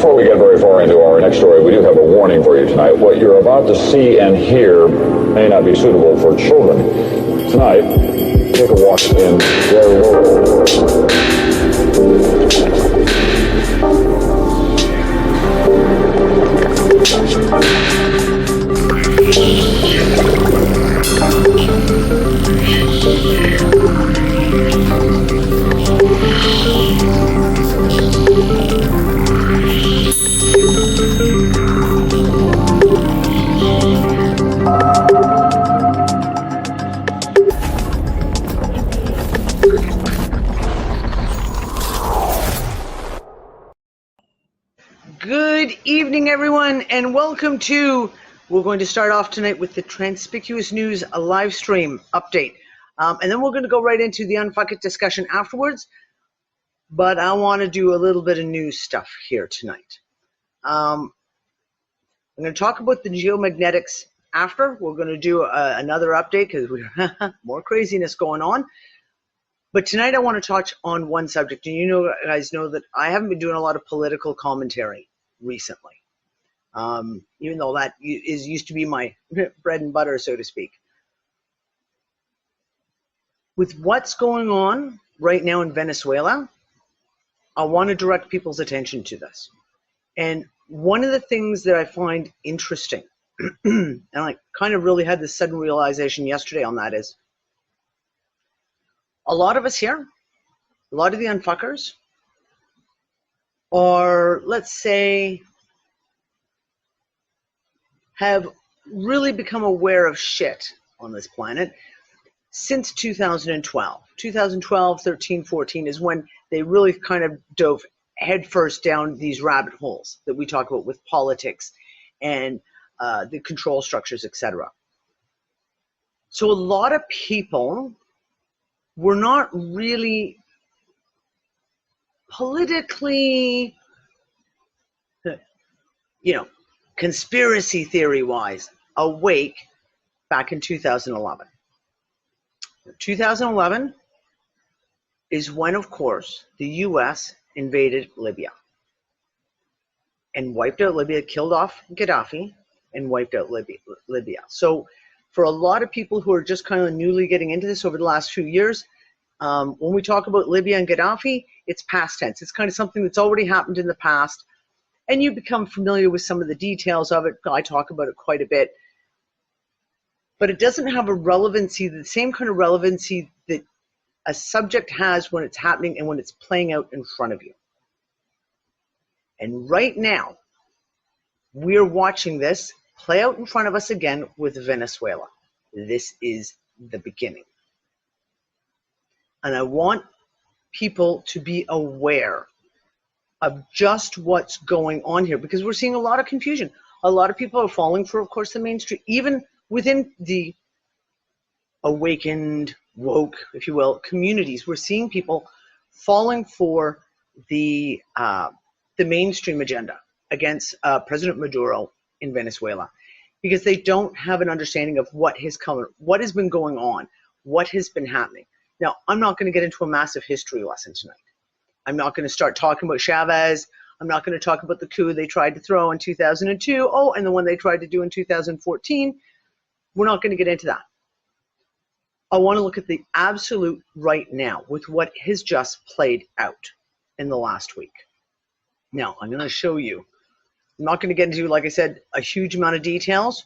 Before we get very far into our next story, we do have a warning for you tonight. What you're about to see and hear may not be suitable for children. Tonight, take a walk in their world. Good evening, everyone, and welcome to, we're going to start off tonight with the Transpicuous News live stream update. And then we're going to go right into the Unfuck It discussion afterwards. But I want to do a little bit of news stuff here tonight. I'm going to talk about the geomagnetics after. We're going to do another update because we have more craziness going on. But tonight I want to touch on one subject. And you guys know that I haven't been doing a lot of political commentary recently, even though that used to be my bread and butter, so to speak. With what's going on right now in Venezuela, I want to direct people's attention to this. And one of the things that I find interesting, and I kind of really had this sudden realization yesterday on that, is a lot of us here, a lot of the unfuckers, or let's say have really become aware of shit on this planet since 2012. 2012, 13, 14 is when they really kind of dove headfirst down these rabbit holes that we talk about with politics and the control structures, etc. So a lot of people were not really politically, conspiracy theory-wise, awake back in 2011. 2011 is when, of course, the US invaded Libya and wiped out Libya, killed off Gaddafi, and wiped out Libya. So for a lot of people who are just kind of newly getting into this over the last few years, when we talk about Libya and Gaddafi, it's past tense. It's kind of something that's already happened in the past, and you become familiar with some of the details of it. I talk about it quite a bit. But it doesn't have a relevancy, the same kind of relevancy that a subject has when it's happening and when it's playing out in front of you. And right now, we're watching this play out in front of us again with Venezuela. This is the beginning. And I want people to be aware of just what's going on here, because we're seeing a lot of confusion. A lot of people are falling for, of course, the mainstream, even within the awakened, woke, if you will, communities. We're seeing people falling for the mainstream agenda against President Maduro in Venezuela, because they don't have an understanding of what has been going on, what has been happening. Now, I'm not going to get into a massive history lesson tonight. I'm not going to start talking about Chavez. I'm not going to talk about the coup they tried to throw in 2002. Oh, and the one they tried to do in 2014. We're not going to get into that. I want to look at the absolute right now with what has just played out in the last week. Now, I'm going to show you. I'm not going to get into, like I said, a huge amount of details,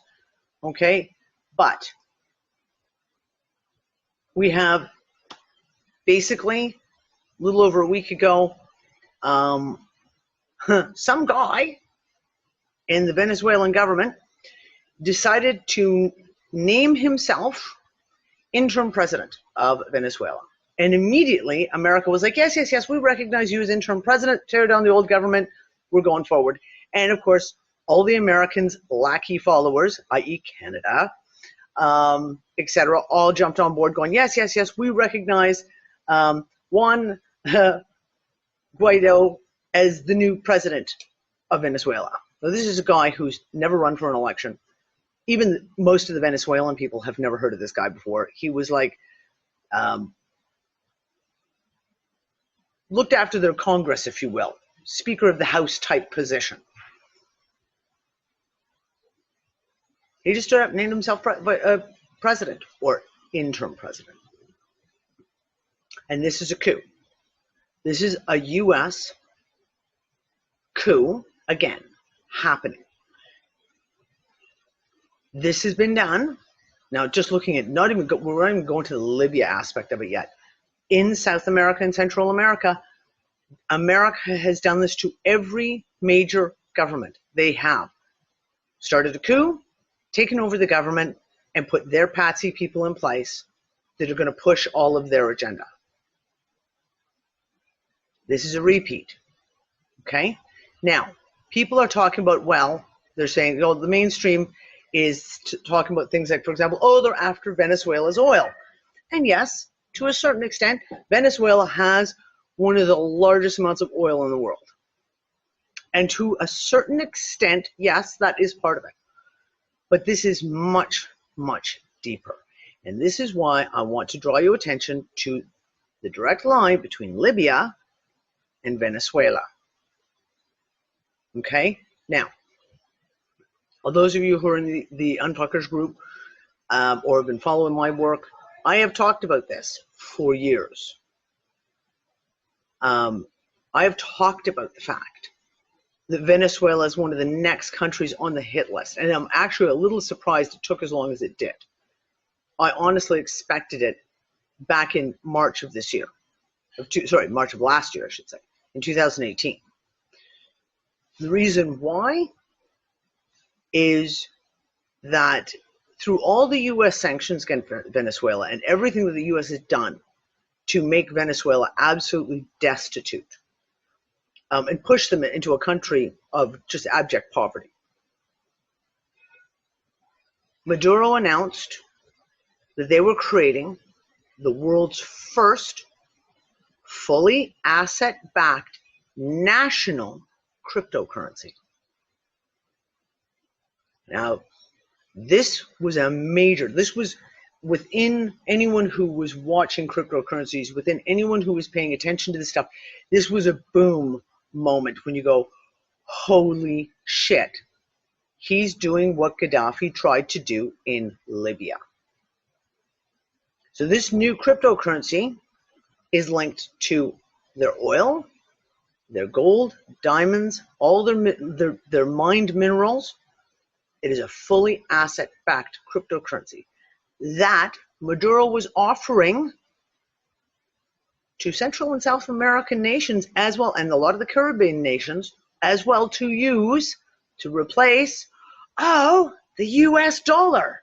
okay? But we have basically a little over a week ago, some guy in the Venezuelan government decided to name himself Interim President of Venezuela. And immediately, America was like, yes, yes, yes, we recognize you as Interim President, tear down the old government, we're going forward. And of course, all the Americans' lackey followers, i.e. Canada, etc., all jumped on board going, yes, yes, yes, we recognize Juan Guaido as the new president of Venezuela. So this is a guy who's never run for an election. Even most of the Venezuelan people have never heard of this guy before. He was like, looked after their Congress, if you will. Speaker of the House type position. He just stood up and named himself president or interim president. And this is a coup. This is a US coup, again, happening. This has been done. Now, just looking at, we're not even going to the Libya aspect of it yet. In South America and Central America, America has done this to every major government. They have started a coup, taken over the government, and put their patsy people in place that are going to push all of their agenda. This is a repeat. Okay? Now, people are talking about, well, they're saying, the mainstream is talking about things like, for example, they're after Venezuela's oil. And yes, to a certain extent, Venezuela has one of the largest amounts of oil in the world. And to a certain extent, yes, that is part of it. But this is much, much deeper. And this is why I want to draw your attention to the direct line between Libya and Venezuela. Okay? Now, those of you who are in the Unfuckers group or have been following my work, I have talked about this for years. I have talked about the fact that Venezuela is one of the next countries on the hit list. And I'm actually a little surprised it took as long as it did. I honestly expected it back in March of this year. March of last year, I should say, in 2018. The reason why is that through all the U.S. sanctions against Venezuela and everything that the U.S. has done to make Venezuela absolutely destitute, and push them into a country of just abject poverty. Maduro announced that they were creating the world's first fully asset-backed national cryptocurrency. Now, this was within anyone who was watching cryptocurrencies, within anyone who was paying attention to this stuff, this was a boom moment when you go, holy shit, he's doing what Gaddafi tried to do in Libya. So this new cryptocurrency is linked to their oil, their gold, diamonds, all their mined minerals. It is a fully asset-backed cryptocurrency that Maduro was offering to Central and South American nations as well, and a lot of the Caribbean nations as well, to use to replace, the US dollar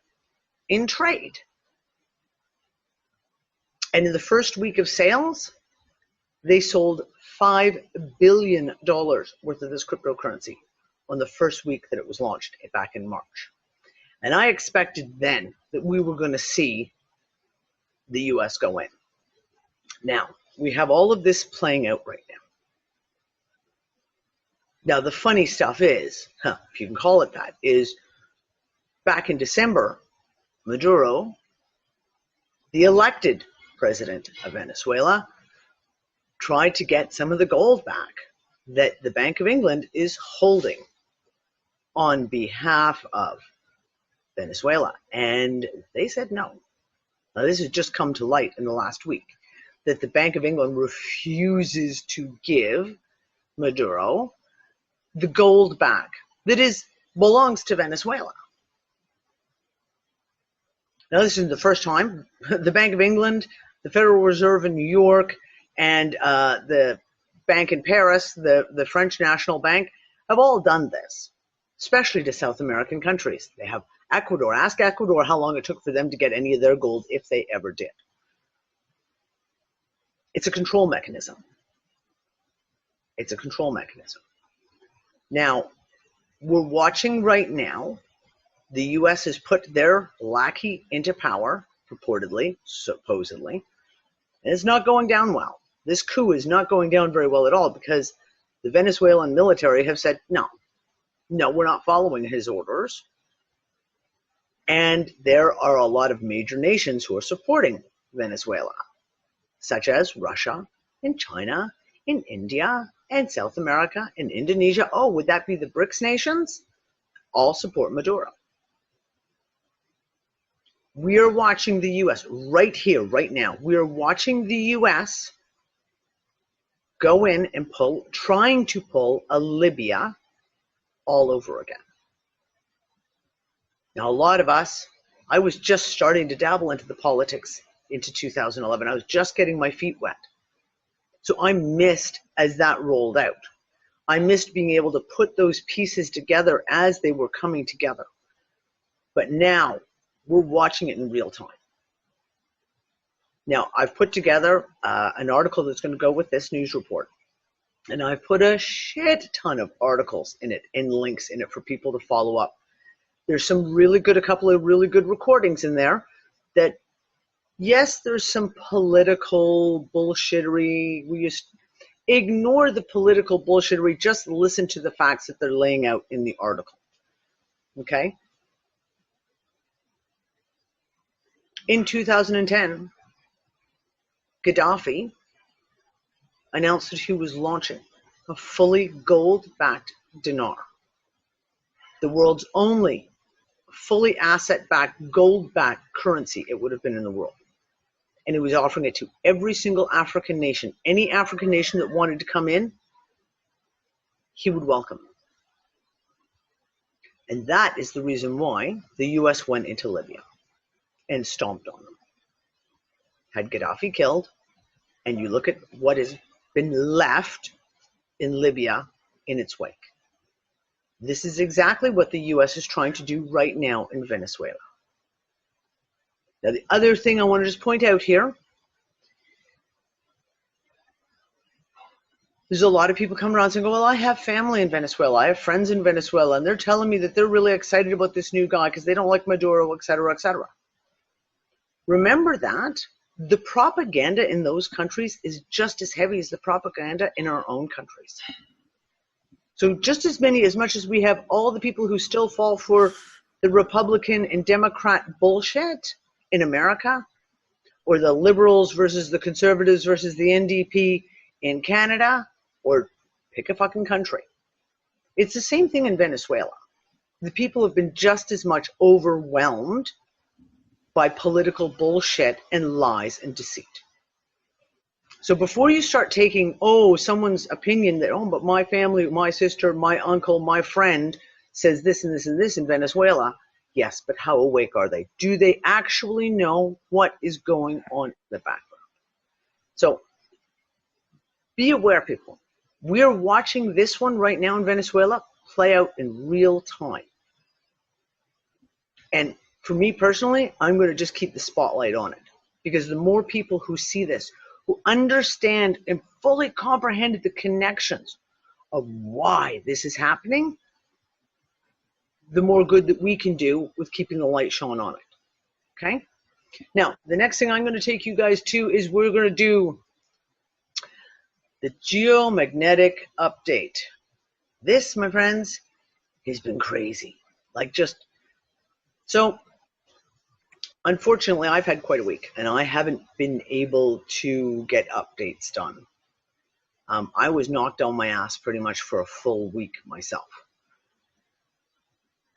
in trade. And in the first week of sales, they sold $5 billion worth of this cryptocurrency on the first week that it was launched back in March. And I expected then that we were going to see the US go in. Now, we have all of this playing out right now. Now, the funny stuff is, if you can call it that, is back in December, Maduro, the elected president of Venezuela, tried to get some of the gold back that the Bank of England is holding on behalf of Venezuela. And they said no. Now, this has just come to light in the last week, that the Bank of England refuses to give Maduro the gold back that belongs to Venezuela. Now, this isn't the first time. The Bank of England, the Federal Reserve in New York, and the bank in Paris, the French National Bank, have all done this, especially to South American countries. They have Ecuador. Ask Ecuador how long it took for them to get any of their gold, if they ever did. It's a control mechanism. It's a control mechanism. Now, we're watching right now. The U.S. has put their lackey into power, purportedly, supposedly, and it's not going down well. This coup is not going down very well at all because the Venezuelan military have said, no, we're not following his orders. And there are a lot of major nations who are supporting Venezuela, such as Russia and China and India and South America and Indonesia, oh, would that be the BRICS nations? All support Maduro. We are watching the US right here, right now. We are watching the US go in and trying to pull a Libya all over again. Now, a lot of us, I was just starting to dabble into the politics into 2011. I was just getting my feet wet. So I missed as that rolled out. I missed being able to put those pieces together as they were coming together. But now we're watching it in real time. Now, I've put together an article that's going to go with this news report. And I've put a shit ton of articles in it and links in it for people to follow up. There's a couple of really good recordings in there that, yes, there's some political bullshittery. We just ignore the political bullshittery. Just listen to the facts that they're laying out in the article. Okay? In 2010, Gaddafi announced that he was launching a fully gold-backed dinar, the world's only fully asset-backed, gold-backed currency it would have been in the world. And he was offering it to every single African nation. Any African nation that wanted to come in, he would welcome them. And that is the reason why the US went into Libya and stomped on them. Had Gaddafi killed, and you look at what has been left in Libya in its wake. This is exactly what the US is trying to do right now in Venezuela. Now, the other thing I want to just point out here, there's a lot of people come around saying, well, I have family in Venezuela, I have friends in Venezuela, and they're telling me that they're really excited about this new guy because they don't like Maduro, et cetera, et cetera. Remember that the propaganda in those countries is just as heavy as the propaganda in our own countries. So just as much as we have all the people who still fall for the Republican and Democrat bullshit in America, or the liberals versus the conservatives versus the NDP in Canada, or pick a fucking country. It's the same thing in Venezuela. The people have been just as much overwhelmed by political bullshit and lies and deceit. So before you start taking, someone's opinion that, but my family, my sister, my uncle, my friend says this and this and this in Venezuela, yes, but how awake are they? Do they actually know what is going on in the background? So be aware, people. We're watching this one right now in Venezuela play out in real time. And for me personally, I'm going to just keep the spotlight on it, because the more people who see this, who understand and fully comprehend the connections of why this is happening, the more good that we can do with keeping the light shone on it. Okay? Now, the next thing I'm going to take you guys to is we're going to do the geomagnetic update. This, my friends, has been crazy. So, unfortunately, I've had quite a week, and I haven't been able to get updates done. I was knocked on my ass pretty much for a full week myself.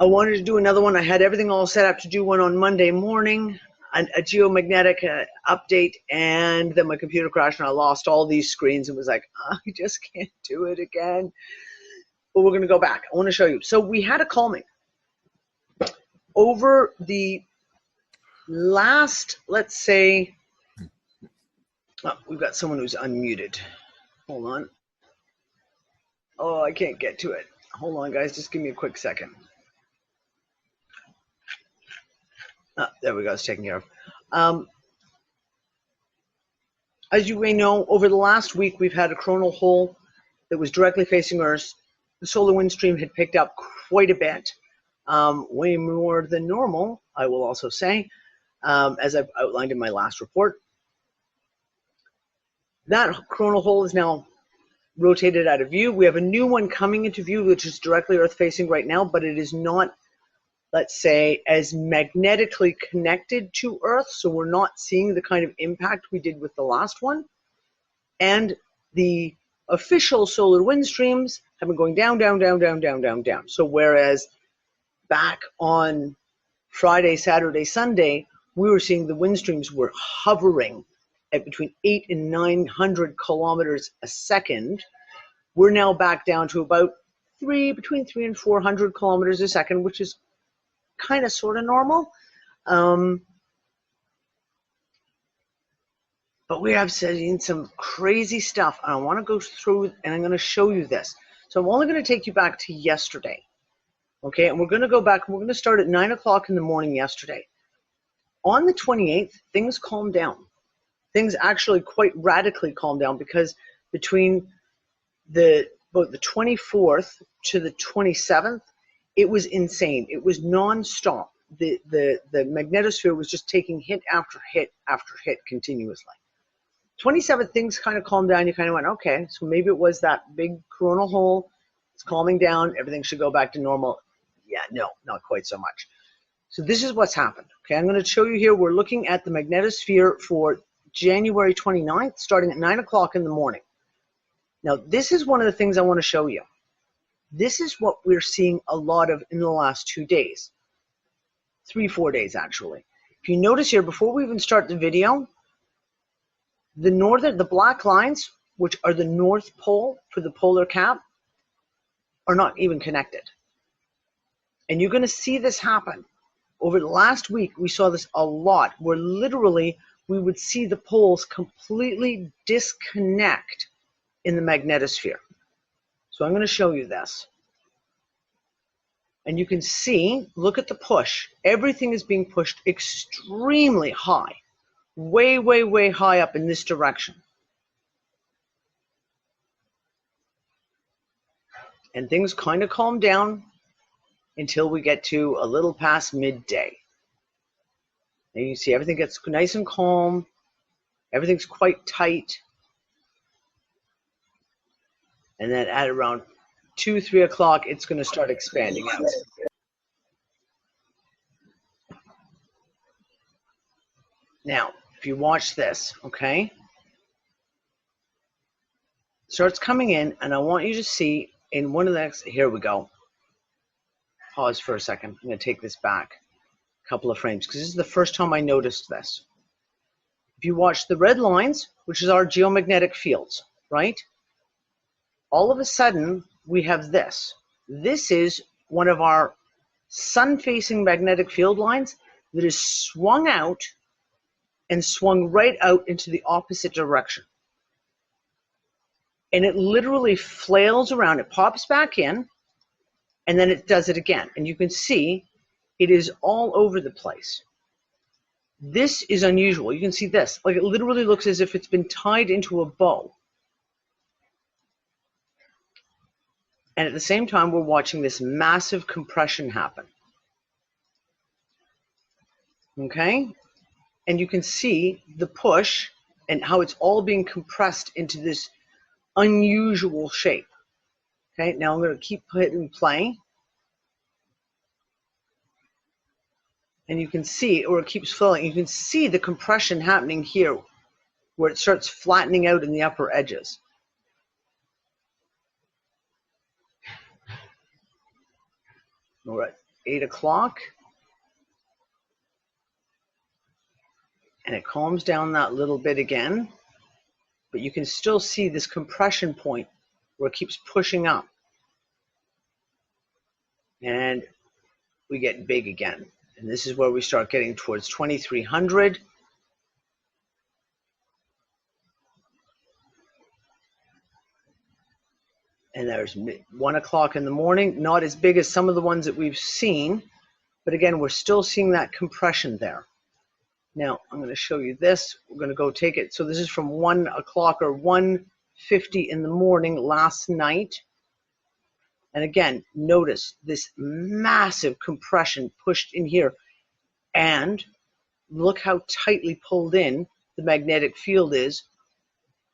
I wanted to do another one. I had everything all set up to do one on Monday morning, a geomagnetic update, and then my computer crashed and I lost all these screens and was like, I just can't do it again. But we're going to go back. I want to show you. So we had a calming over the last, let's say, we've got someone who's unmuted. Hold on. Oh, I can't get to it. Hold on, guys. Just give me a quick second. There we go. It's taken care of. As you may know, over the last week, we've had a coronal hole that was directly facing Earth. The solar wind stream had picked up quite a bit, way more than normal, I will also say, as I've outlined in my last report. That coronal hole is now rotated out of view. We have a new one coming into view, which is directly Earth-facing right now, but it is not, let's say, as magnetically connected to Earth, so we're not seeing the kind of impact we did with the last one. And the official solar wind streams have been going down, down, down, down, down, down, down. So whereas back on Friday, Saturday, Sunday, we were seeing the wind streams were hovering at between 800 and 900 kilometers a second, we're now back down to about between 300 and 400 kilometers a second, which is kind of sort of normal. But we have seen some crazy stuff, and I want to go through, and I'm going to show you this. So I'm only going to take you back to yesterday, okay? And we're going to go back, and we're going to start at 9 o'clock in the morning yesterday. On the 28th, things calmed down. Things actually quite radically calmed down, because between about the 24th to the 27th, it was insane. It was nonstop. The magnetosphere was just taking hit after hit after hit continuously. 27th, things kind of calmed down. You kind of went, okay, so maybe it was that big coronal hole. It's calming down. Everything should go back to normal. Yeah, no, not quite so much. So this is what's happened. Okay, I'm going to show you here. We're looking at the magnetosphere for January 29th, starting at 9 o'clock in the morning. Now, this is one of the things I want to show you. This is what we're seeing a lot of in the last 2 days. 3-4 days, actually. If you notice here, before we even start the video, the black lines, which are the North Pole for the polar cap, are not even connected. And you're going to see this happen. Over the last week, we saw this a lot, where literally we would see the poles completely disconnect in the magnetosphere. So I'm going to show you this. And you can see, look at the push. Everything is being pushed extremely high. Way, way, way high up in this direction. And things kind of calm down until we get to a little past midday. And you see everything gets nice and calm. Everything's quite tight. And then at around 2-3 o'clock, it's going to start expanding out. Now, if you watch this, okay, it starts coming in, and I want you to see in one of the next, here we go. Pause for a second. I'm going to take this back a couple of frames, because this is the first time I noticed this. If you watch the red lines, which is our geomagnetic fields, right? All of a sudden, we have this. This is one of our sun-facing magnetic field lines that is swung out and swung right out into the opposite direction. And it literally flails around. It pops back in, and then it does it again. And you can see it is all over the place. This is unusual. You can see this. Like, it literally looks as if it's been tied into a bow. And at the same time, we're watching this massive compression happen. Okay? And you can see the push and how it's all being compressed into this unusual shape. Okay, now I'm going to keep hitting play. And you can see, or it keeps flowing, you can see the compression happening here, where it starts flattening out in the upper edges. We're at 8 o'clock. And it calms down that little bit again. But you can still see this compression point where it keeps pushing up. And we get big again. And this is where we start getting towards 2300. And there's 1 o'clock in the morning, not as big as some of the ones that we've seen. But again, we're still seeing that compression there. Now, I'm going to show you this. We're going to go take it. So this is from 1 o'clock or 1:50 in the morning last night. And again, notice this massive compression pushed in here. And look how tightly pulled in the magnetic field is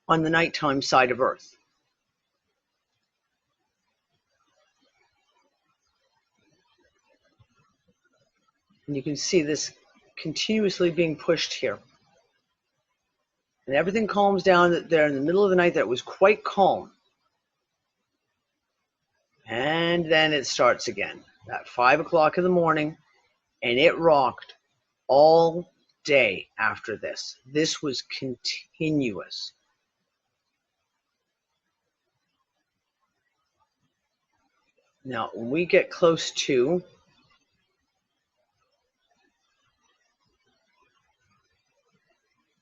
on the nighttime side of Earth. And you can see this continuously being pushed here. And everything calms down there in the middle of the night. That was quite calm. And then it starts again at 5 o'clock in the morning, and it rocked all day after this. This was continuous. Now, when we get close to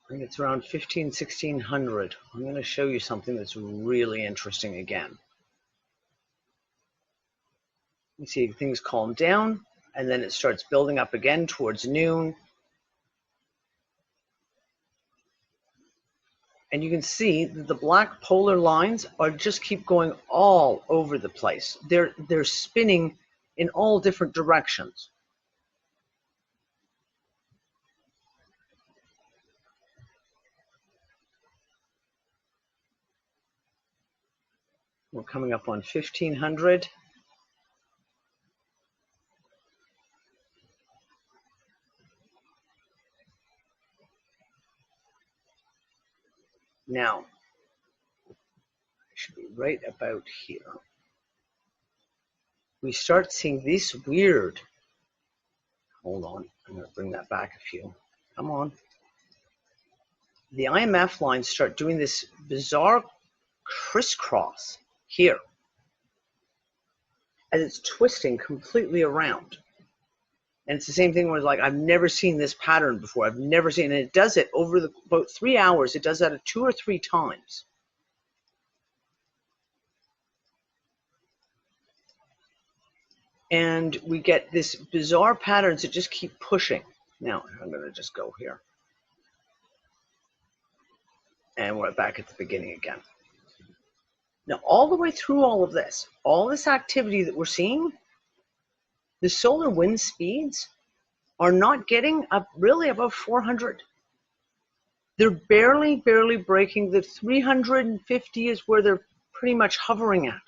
I think it's around 1600. I'm going to show you something that's really interesting again. You see things calm down, and then it starts building up again towards noon. And you can see that the black polar lines are just keep going all over the place. They're spinning in all different directions. We're coming up on 1500. Now, I should be right about here. We start seeing this weird, hold on, I'm going to bring that back a few. Come on. The IMF lines start doing this bizarre crisscross here. And it's twisting completely around. And it's the same thing where it's like, I've never seen this pattern before. I've never seen it. And it does it over about 3 hours. It does that 2 or 3 times. And we get this bizarre patterns that just keep pushing. Now, I'm going to just go here. And we're back at the beginning again. Now, all the way through all of this, all this activity that we're seeing, the solar wind speeds are not getting up really above 400. They're barely breaking. The 350 is where they're pretty much hovering at.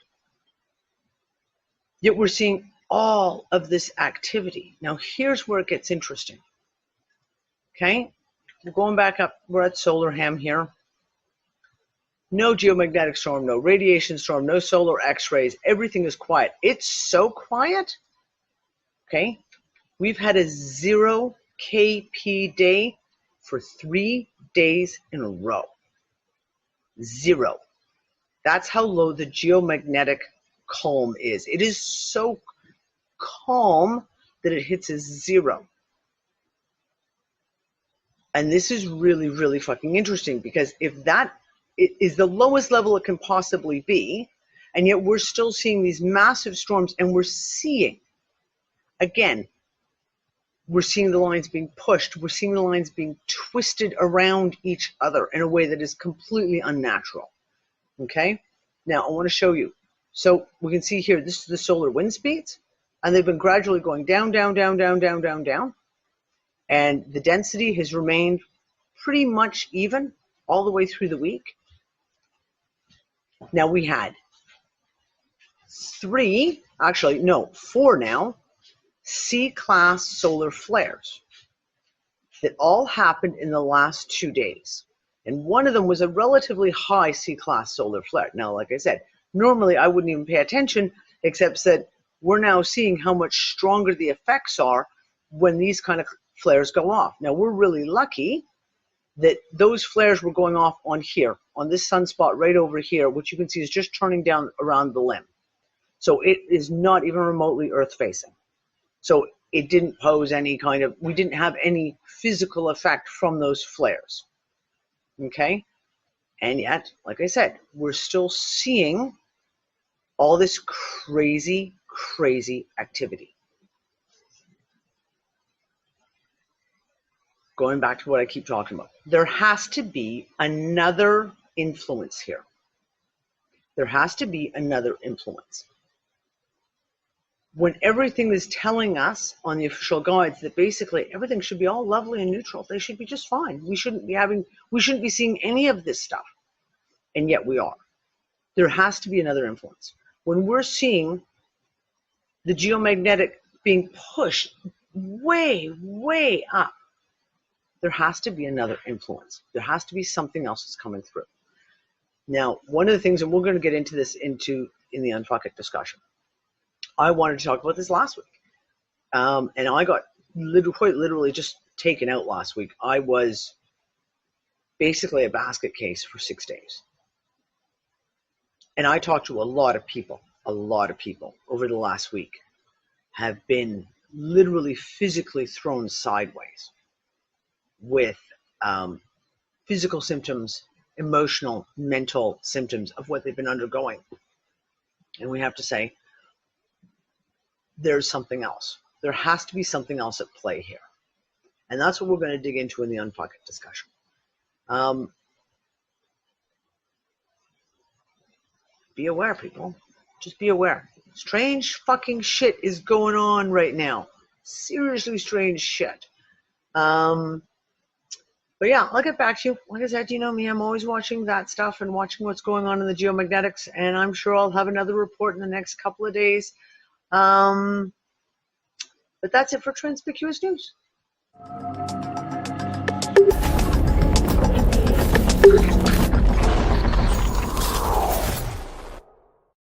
Yet we're seeing all of this activity. Now, here's where it gets interesting. Okay, we're going back up. We're at solar ham here. No geomagnetic storm, no radiation storm, no solar X-rays. Everything is quiet. It's so quiet. Okay, we've had a 0 kp day for 3 days in a row. 0. That's how low the geomagnetic calm is. It is so calm that it hits a 0. And this is really fucking interesting, because if that is the lowest level it can possibly be, and yet we're still seeing these massive storms, and we're seeing, again, we're seeing the lines being pushed, we're seeing the lines being twisted around each other in a way that is completely unnatural. Okay, now I want to show you. So we can see here, this is the solar wind speeds, and they've been gradually going down, down, and the density has remained pretty much even all the way through the week. Now we had 4 now, C-class solar flares that all happened in the last 2 days. And one of them was a relatively high C-class solar flare. Now, like I said, normally I wouldn't even pay attention, except that we're now seeing how much stronger the effects are when these kind of flares go off. Now, we're really lucky that those flares were going off on here, on this sunspot right over here, which you can see is just turning down around the limb. So it is not even remotely Earth-facing. So it didn't pose any kind of, we didn't have any physical effect from those flares. Okay? And yet, like I said, we're still seeing all this crazy activity. Going back to what I keep talking about, there has to be another influence here. There has to be another influence. When everything is telling us on the official guides that basically everything should be all lovely and neutral, they should be just fine. We shouldn't be seeing any of this stuff. And yet we are. There has to be another influence. When we're seeing the geomagnetic being pushed way up, there has to be another influence. There has to be something else that's coming through. Now, one of the things, and we're going to get into this in the Unfuck It discussion, I wanted to talk about this last week. And I got quite literally just taken out last week. I was basically a basket case for 6 days. And I talked to a lot of people over the last week have been literally physically thrown sideways with physical symptoms, emotional, mental symptoms of what they've been undergoing. And we have to say, there's something else. There has to be something else at play here. And that's what we're going to dig into in the Unfuck It discussion. Be aware, people. Just be aware. Strange fucking shit is going on right now. Seriously strange shit. But yeah, I'll get back to you. Like I said, you know me, I'm always watching that stuff and watching what's going on in the geomagnetics, and I'm sure I'll have another report in the next couple of days. But that's it for Transpicuous News.